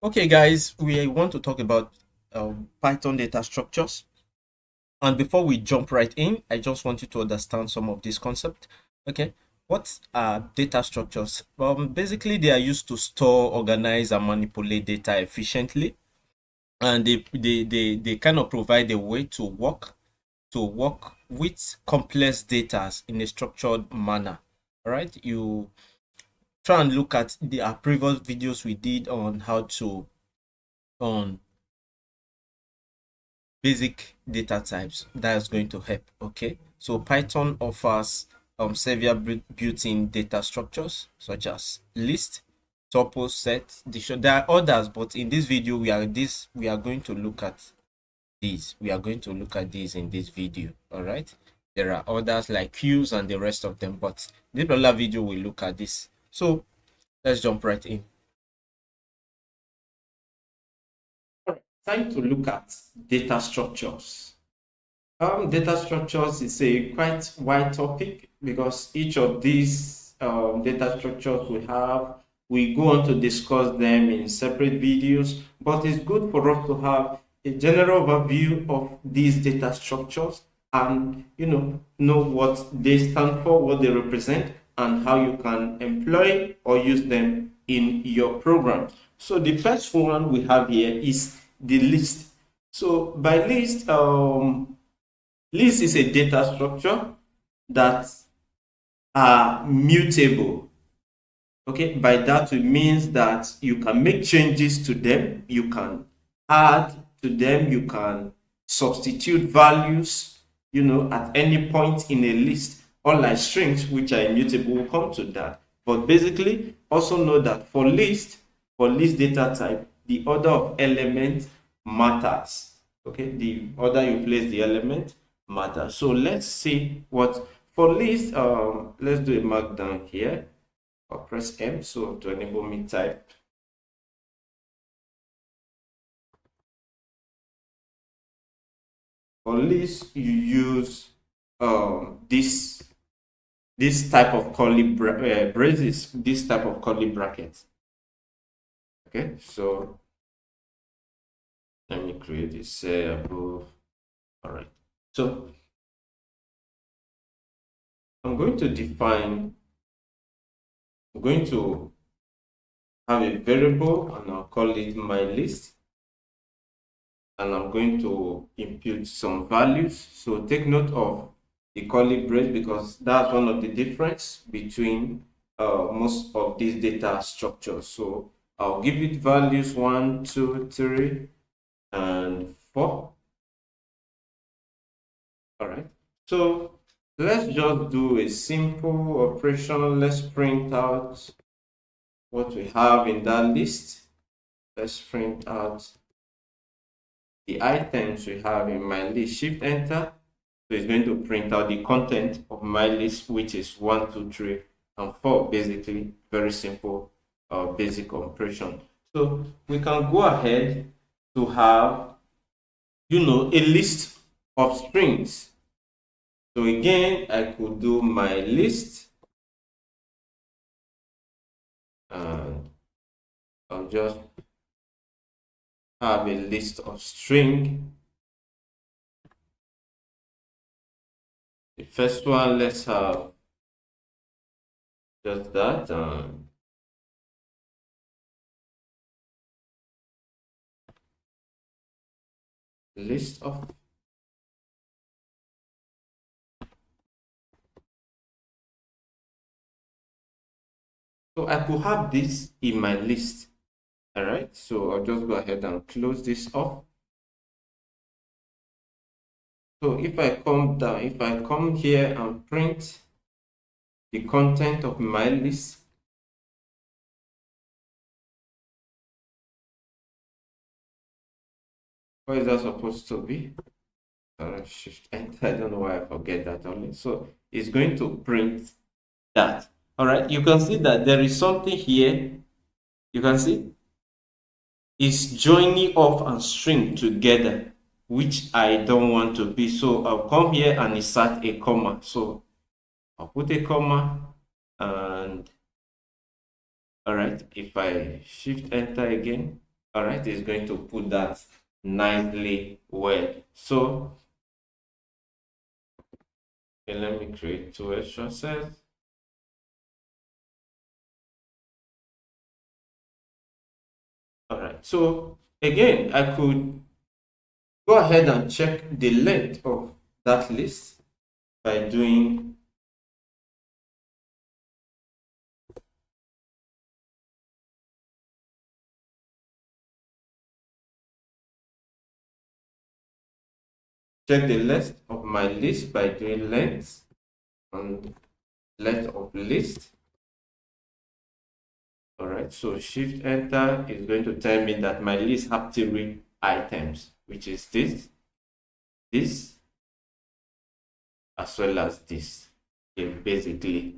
Okay, guys, we want to talk about Python data structures. And before we jump right in, I just want you to understand some of this concept. Okay, what are data structures? Basically, they are used to store, organize, and manipulate data efficiently, and they kind of provide a way to work with complex data in a structured manner. All right, you try and look at the our previous videos we did on how to on basic data types. That's going to help. Okay, so Python offers several built-in data structures such as list, tuple, set, dictionary. There are others, but in this video we are going to look at these. We are going to look at these in this video. All right, there are others like queues and the rest of them, but this particular video we look at this. So let's jump right in. All right, time to look at data structures. Data structures is a quite wide topic because each of these data structures we go on to discuss them in separate videos, but it's good for us to have a general overview of these data structures and know what they stand for, what they represent, and how you can employ or use them in your program. So the first one we have here is the list. So by list, list is a data structure that are mutable. Okay, by that it means that you can make changes to them, you can add to them, you can substitute values, at any point in a list. Unlike strings, which are immutable, we'll come to that. But basically, also know that for list data type, the order of elements matters. Okay, the order you place the element matters. So let's see what for list. Let's do a markdown here or press M so to enable me type. For list, you use this type of braces, this type of curly brackets. Okay, so let me create this above. All right, so I'm going to define. I'm going to have a variable and I'll call it my list, and I'm going to impute some values. So take note of the curly brace because that's one of the difference between most of these data structures. So I'll give it values 1, 2, 3, and 4. All right. So let's just do a simple operation. Let's print out what we have in that list. Let's print out the items we have in my list. Shift enter. So it's going to print out the content of my list, which is 1, 2, 3, and 4. Basically, very simple basic operation. So we can go ahead to have, a list of strings. So again, I could do my list and I'll just have a list of string. The first one, let's have just that. List of so I could have this in my list. All right, so I'll just go ahead and close this off. So if I come down, if I come here and print the content of my list, what is that supposed to be? Shift enter. I don't know why I forget that only. So it's going to print that. All right, you can see that there is something here. You can see it's joining off and string together, which I don't want to be. So I'll come here and insert a comma. So I'll put a comma, and all right, if I shift enter again, All right, it's going to put that nicely well. So okay, let me create two extra cells. All right, so again, I could go ahead and check the length of that list by doing check the length of my list by doing length and length of list. All right, so shift enter is going to tell me that my list have three items, which is this, as well as this. Okay, basically,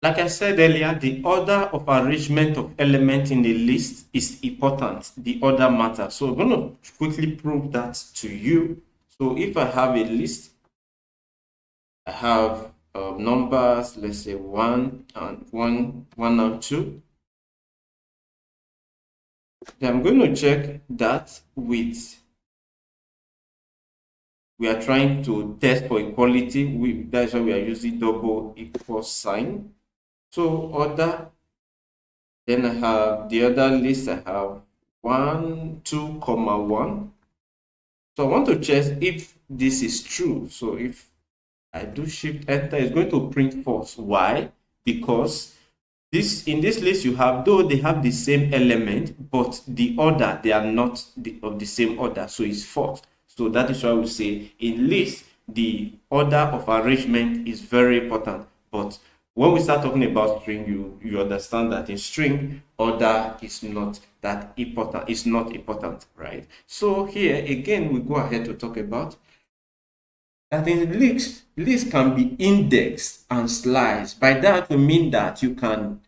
like I said earlier, the order of arrangement of elements in the list is important. The order matters. So I'm going to quickly prove that to you. So if I have a list, I have numbers, let's say one and two. Then I'm going to check that with, we are trying to test for equality. That's why we are using double equal sign. So order, then I have the other list, I have 1, 2, comma 1. So I want to check if this is true. So if I do shift enter, it's going to print false. Why? Because in this list you have, though they have the same element, but the order, they are not of the same order, so it's false. So that is why we say in list the order of arrangement is very important. But when we start talking about string, you understand that in string order is not that important. It's not important, right? So here again we go ahead to talk about that in list can be indexed and sliced. By that we mean that you can,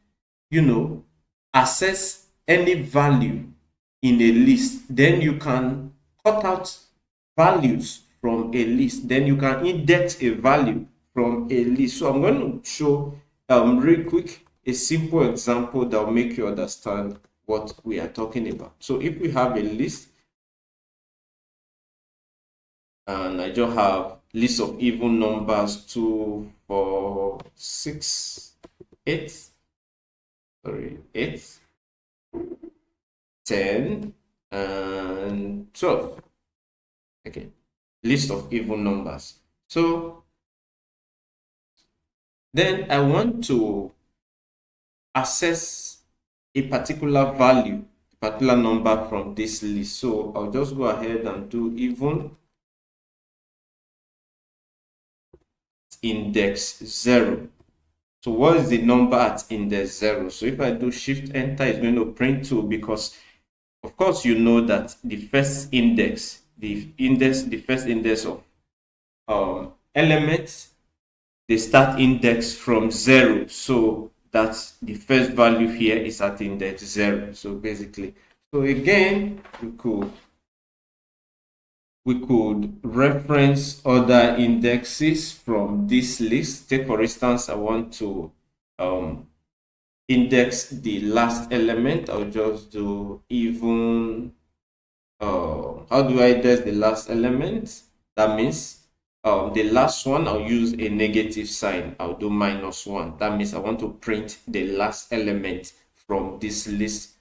access any value in a list. Then you can cut out values from a list. Then you can index a value from a list. So I'm going to show real quick a simple example that will make you understand what we are talking about. So if we have a list and I just have list of even numbers 2, 4, 6, 8, 8, 10, and 12. Okay, list of even numbers. So then I want to access a particular value, a particular number from this list. So I'll just go ahead and do even index 0. So what is the number at index 0? So if I do shift enter, it's going to print 2, because of course you know that the first index, the first index of elements, they start index from 0. So that's the first value here is at index 0. So basically, so again, we could reference other indexes from this list. Take for instance, I want to index the last element. I'll just do even, how do I index the last element? That means the last one, I'll use a negative sign. I'll do -1. That means I want to print the last element from this list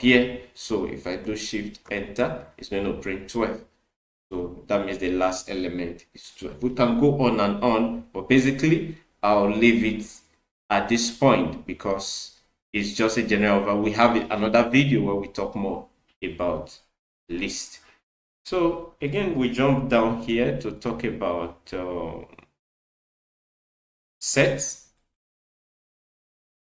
here. So if I do shift enter, it's going to print 12. So that means the last element is 12. We can go on and on, but basically I'll leave it at this point because it's just a general. We have another video where we talk more about list. So again, we jump down here to talk about sets.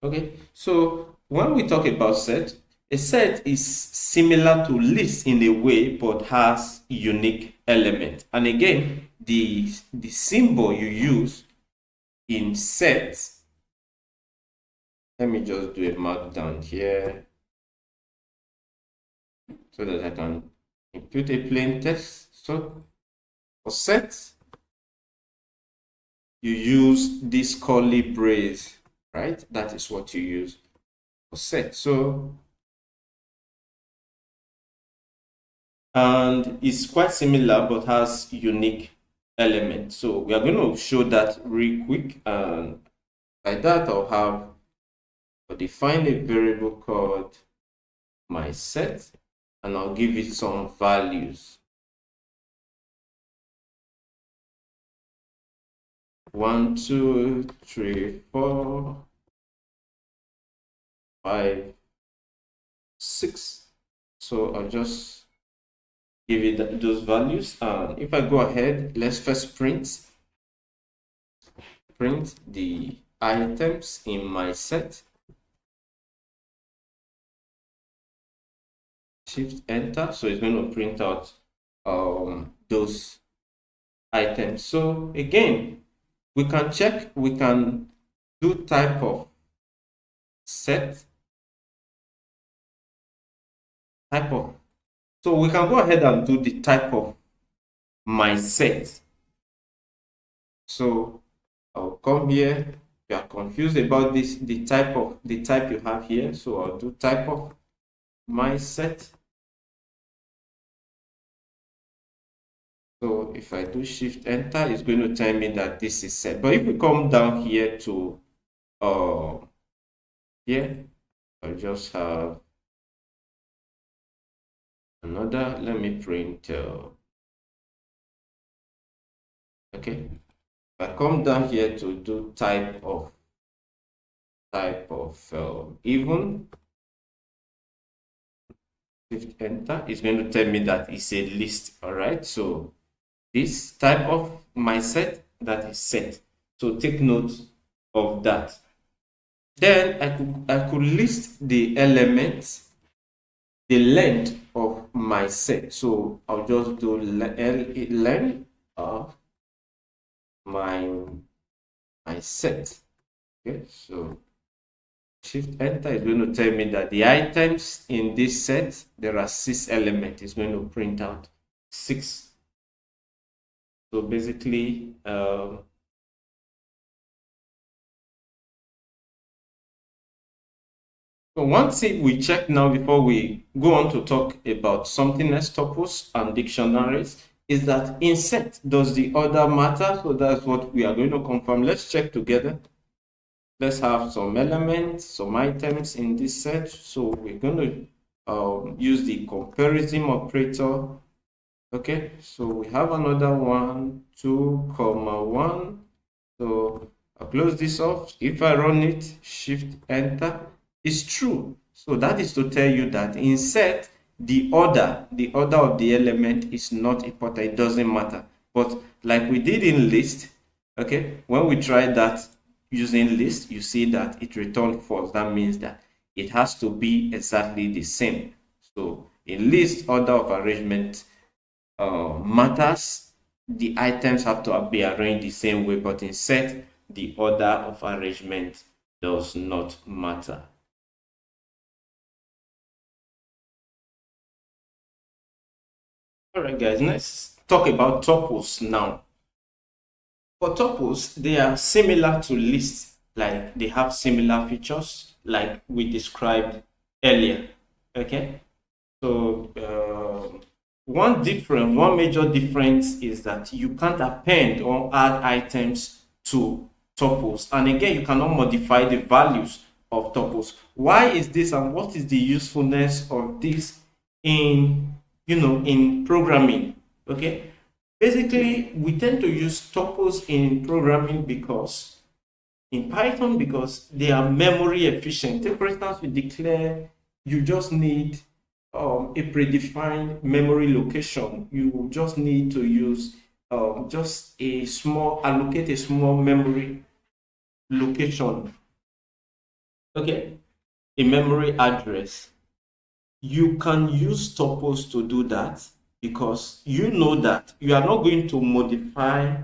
Okay, so when we talk about set, a set is similar to list in a way, but has unique element. And again, the symbol you use in sets, let me just do a markdown here so that I can input a plain text. So for set, you use this curly brace, right? That is what you use for set. So and it's quite similar but has unique elements. So we are going to show that real quick, and by that I'll define a variable called my set, and I'll give it some values. 1, 2, 3, 4, 5, 6. So I'll just give it those values. And if I go ahead, let's first print the items in my set. Shift enter, so it's going to print out those items. So again, we can check, we can do type of set, so we can go ahead and do the type of my set. So I'll come here. If you are confused about this, the type you have here, so I'll do type of my set. So if I do shift enter, it's going to tell me that this is set. But if we come down here to here, I'll just have another. Let me print. Okay. If I come down here to do type of even, shift enter, it's going to tell me that it's a list. All right. So this type of my set, that is set. So take note of that. Then I could list the elements, the length of my set. So I'll just do length of my set. Okay, so shift enter is going to tell me that the items in this set, there are 6 elements. It's going to print out 6. So basically, so one thing we check now before we go on to talk about something else, tuples and dictionaries, is that in set, does the order matter? So that's what we are going to confirm. Let's check together. Let's have some elements, some items in this set. So we're going to use the comparison operator. Okay, so we have another 1, 2, 1. So I'll close this off. If I run it, shift enter, it's true. So that is to tell you that in set, the order of the element is not important. It doesn't matter. But like we did in list, okay, when we tried that using list, you see that it returned false. That means that it has to be exactly the same. So in list, order of arrangement matters. The items have to be arranged the same way, but in set, the order of arrangement does not matter. All right, guys, let's talk about tuples now. For tuples, they are similar to lists, like they have similar features, like we described earlier. Okay, so one major difference is that you can't append or add items to tuples, and again, you cannot modify the values of tuples. Why is this, and what is the usefulness of this in in programming? Okay, basically, we tend to use tuples in programming because in Python, because they are memory efficient. Take for instance, you just need a predefined memory location. You just need to use allocate a small memory location. Okay, a memory address. You can use tuples to do that because you know that you are not going to modify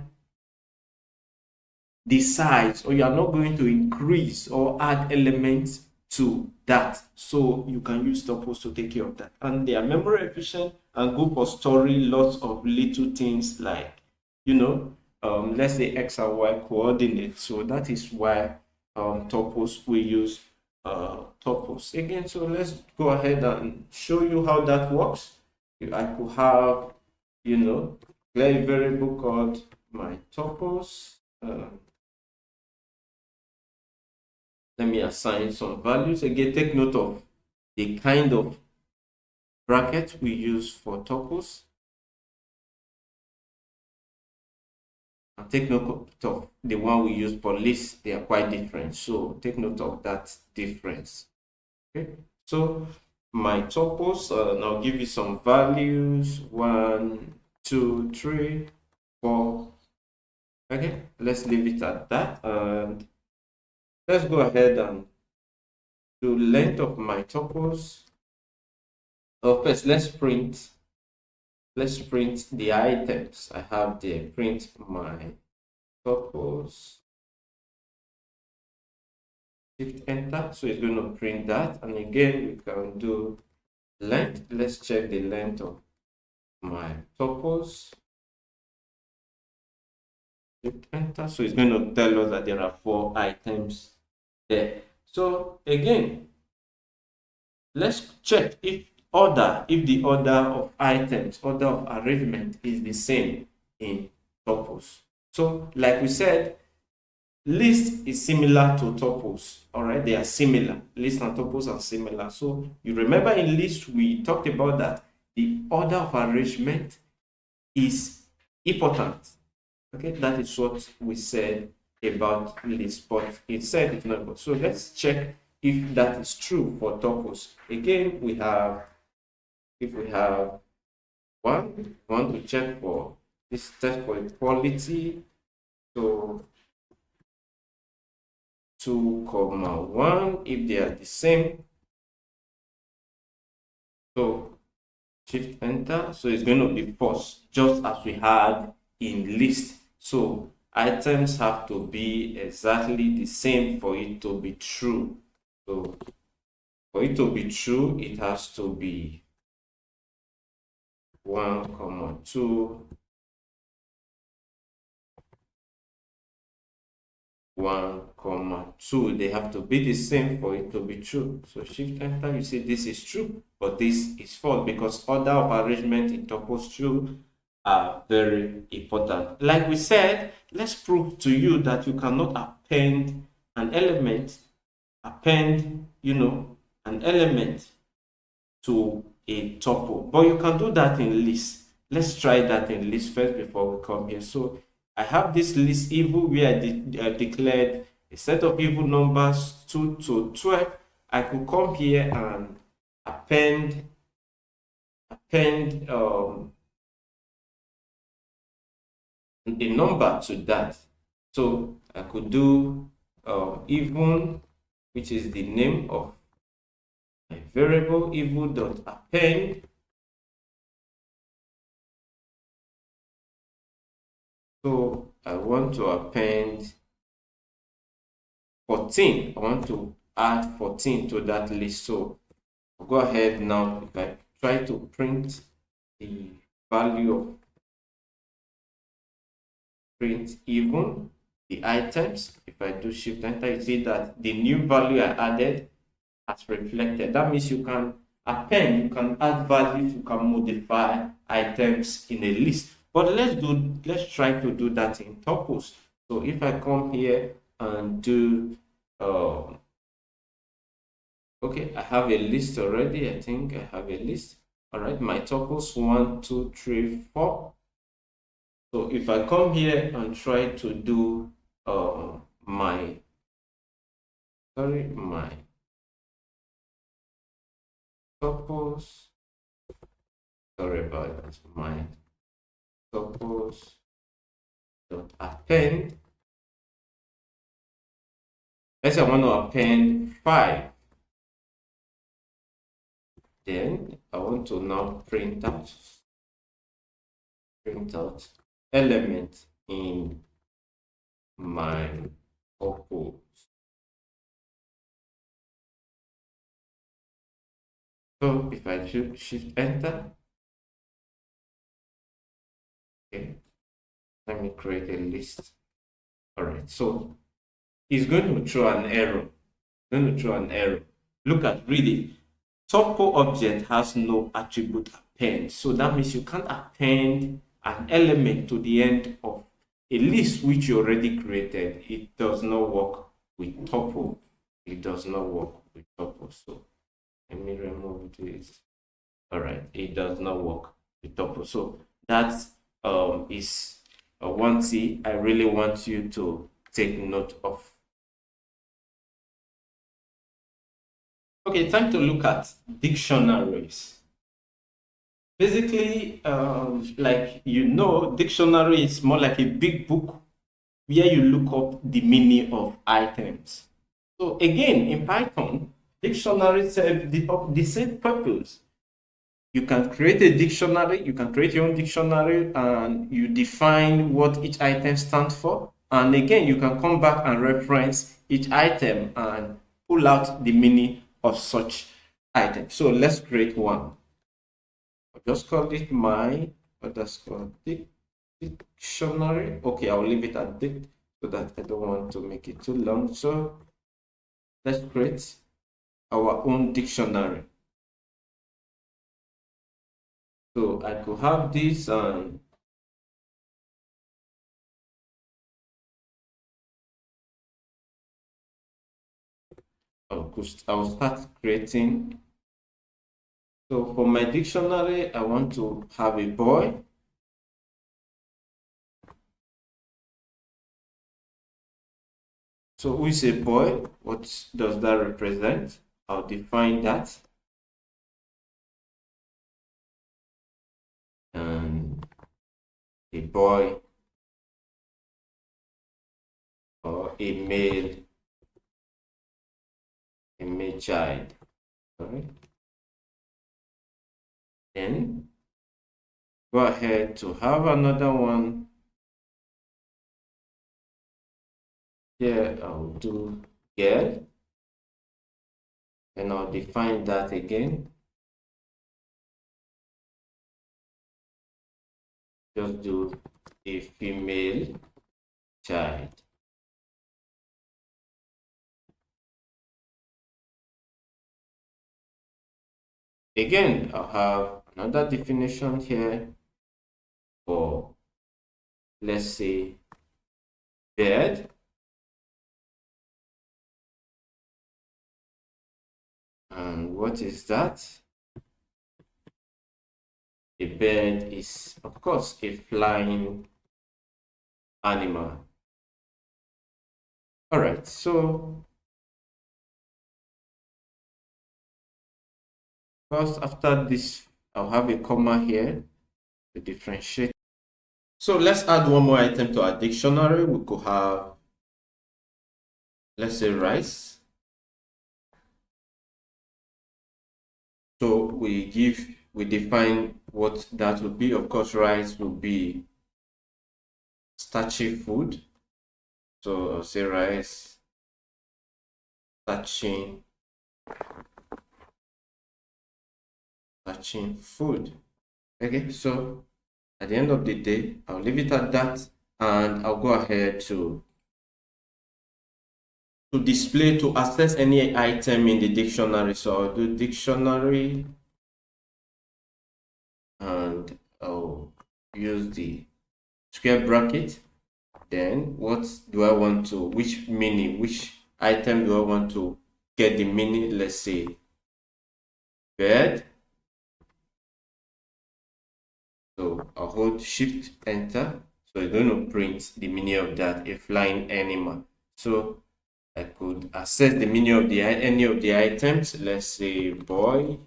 the size, or you are not going to increase or add elements to that. So you can use tuples to take care of that, and they are memory efficient and good for storing lots of little things like let's say x and y coordinates. So that is why tuples, we use tuples again. So let's go ahead and show you how that works. I could have, declare a variable called my tuples. Let me assign some values. Again, take note of the kind of bracket we use for tuples. And take note of the one we use for lists. They are quite different. So take note of that difference. Okay. So my tuples, and I'll give you some values. 1, 2, 3, 4. Okay. Let's leave it at that. And let's go ahead and do length of my tuples. First, let's print the items. I have there. Print my tuples. Shift enter. So it's going to print that. And again, we can do length. Let's check the length of my tuples. Shift enter. So it's going to tell us that there are 4 items there. So again, let's check if the order of items, order of arrangement is the same in tuples. So like we said, list is similar to tuples. All right, they are similar. List and tuples are similar. So you remember in list we talked about that the order of arrangement is important. Okay, that is what we said about list, but it said it's not. So let's check if that is true for tuples. Again, if we have 1, we want to check for this test for equality. So 2, 1, if they are the same. So shift enter. So it's going to be false, just as we had in list. So items have to be exactly the same for it to be true. So for it to be true, it has to be 1, 2, 1, 2. They have to be the same for it to be true. So shift enter, you see this is true, but this is false because order of arrangement in tuples 2 are very important. Like we said, let's prove to you that you cannot append an element, an element to a tuple, but you can do that in list. Let's try that in list first before we come here. So I have this list evil where I declared a set of evil numbers 2 to 12. I could come here and append a number to that. So I could do even, which is the name of my variable, even dot append. So I want to append 14. I want to add 14 to that list. So I'll go ahead now. If I try to print the value of print even the items, if I do shift enter, you see that the new value I added has reflected. That means you can append, you can add values, you can modify items in a list. But let's try to do that in tuples. So if I come here and do okay, I have a list already. I think I have a list. All right, my tuples 1, 2, 3, 4. So if I come here and try to do my tuples, sorry about that, my tuples dot append. Let's say I want to append 5. Then I want to now print out element in my tuples. So if I shift enter, okay, let me create a list. All right, so it's going to throw an error. Look at read it. Tuple object has no attribute append. So that means you can't append an element to the end of a list which you already created. It does not work with tuple. It does not work with tuple. So let me remove this. All right, it does not work with tuple. So that is one thing I really want you to take note of. Okay, time to look at dictionaries. Basically, like dictionary is more like a big book where you look up the meaning of items. So again, in Python, dictionaries serve the same purpose. You can create a dictionary, you can create your own dictionary, and you define what each item stands for. And again, you can come back and reference each item and pull out the meaning of such item. So let's create one. I'll just call it my underscore dictionary. Okay, I'll leave it at dict so that I don't want to make it too long. So let's create our own dictionary. So I could have this and I'll start creating. So for my dictionary, I want to have a boy. So who is a boy? What does that represent? I'll define that. And a boy or a male child. All right. Then go ahead to have another one. Here I'll do girl. And I'll define that again. Just do a female child. Again, I'll have another definition here for, let's say, bird. And what is that? A bird is, of course, a flying animal. All right, so first after this, I'll have a comma here to differentiate. So let's add one more item to our dictionary. We could have, let's say, rice. So we define what that would be. Of course, rice will be starchy food. So I'll say rice, starching food. Okay, so at the end of the day, I'll leave it at that, and I'll go ahead to display, to access any item in the dictionary. So I'll do dictionary, and I'll use the square bracket. Then what do I want to, which item do I want to get the meaning? Let's say bird. So I'll hold shift enter. So it's going to print the meaning of that, a flying animal. So I could access the meaning of any of the items. Let's say boy.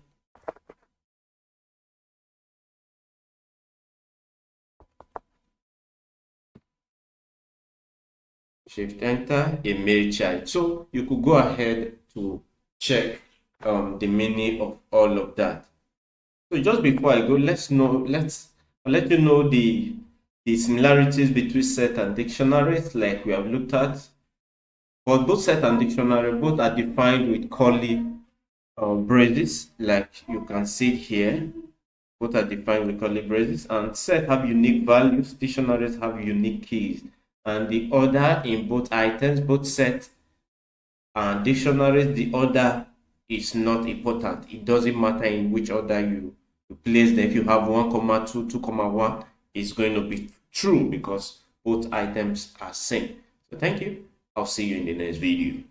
Shift enter, a male child. So you could go ahead to check the meaning of all of that. So just before I go, I'll let you know the similarities between set and dictionaries, like we have looked at. But both set and dictionary, both are defined with curly braces, like you can see here. Both are defined with curly braces, and set have unique values. Dictionaries have unique keys, and the order in both items, both set and dictionaries, the order is not important. It doesn't matter in which order you you place them. If you have 1 comma 2, 2 comma 1, it's going to be true because both items are same. So thank you. I'll see you in the next video.